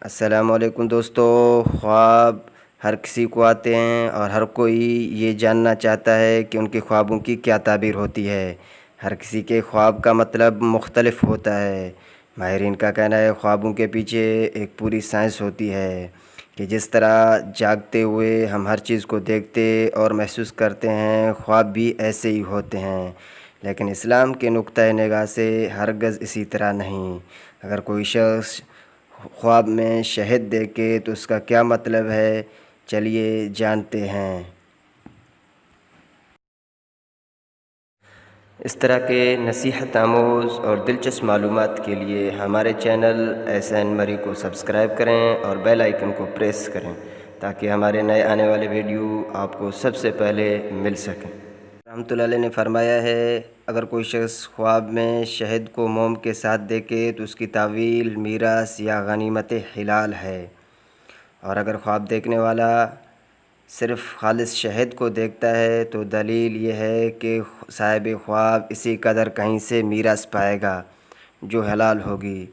السلام علیکم دوستو۔ خواب ہر کسی کو آتے ہیں اور ہر کوئی یہ جاننا چاہتا ہے کہ ان کے خوابوں کی کیا تعبیر ہوتی ہے۔ ہر کسی کے خواب کا مطلب مختلف ہوتا ہے۔ ماہرین کا کہنا ہے خوابوں کے پیچھے ایک پوری سائنس ہوتی ہے کہ جس طرح جاگتے ہوئے ہم ہر چیز کو دیکھتے اور محسوس کرتے ہیں، خواب بھی ایسے ہی ہوتے ہیں، لیکن اسلام کے نقطۂ نگاہ سے ہرگز اسی طرح نہیں۔ اگر کوئی شخص خواب میں شہد دیکھے تو اس کا کیا مطلب ہے، چلیے جانتے ہیں۔ اس طرح کے نصیحت آموز اور دلچسپ معلومات کے لیے ہمارے چینل SN مری کو سبسکرائب کریں اور بیل آئیکن کو پریس کریں تاکہ ہمارے نئے آنے والے ویڈیو آپ کو سب سے پہلے مل سکیں۔ رحمۃ اللہ علیہ نے فرمایا ہے، اگر کوئی شخص خواب میں شہد کو موم کے ساتھ دیکھے تو اس کی تعویل میراث یا غنیمت حلال ہے، اور اگر خواب دیکھنے والا صرف خالص شہد کو دیکھتا ہے تو دلیل یہ ہے کہ صاحب خواب اسی قدر کہیں سے میراث پائے گا جو حلال ہوگی۔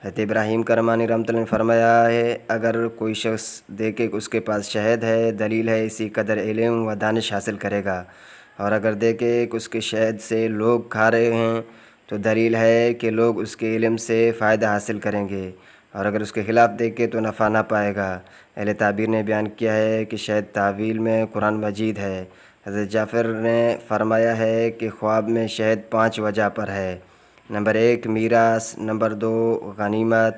حضرت ابراہیم کرمانی رحمۃ اللہ نے فرمایا ہے، اگر کوئی شخص دیکھے کہ اس کے پاس شہد ہے، دلیل ہے اسی قدر علم و دانش حاصل کرے گا، اور اگر دیکھے کہ اس کے شہد سے لوگ کھا رہے ہیں تو دلیل ہے کہ لوگ اس کے علم سے فائدہ حاصل کریں گے، اور اگر اس کے خلاف دیکھے تو نفع نہ پائے گا۔ اہل تعبیر نے بیان کیا ہے کہ شہد تعویل میں قرآن مجید ہے۔ حضرت جعفر نے فرمایا ہے کہ خواب میں شہد 5 وجہ پر ہے: نمبر 1 میراث، نمبر 2 غنیمت،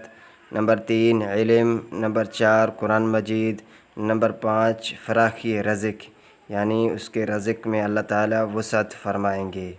نمبر 3 علم، نمبر 4 قرآن مجید، نمبر 5 فراخی رزق، یعنی اس کے رزق میں اللہ تعالیٰ وسعت فرمائیں گے۔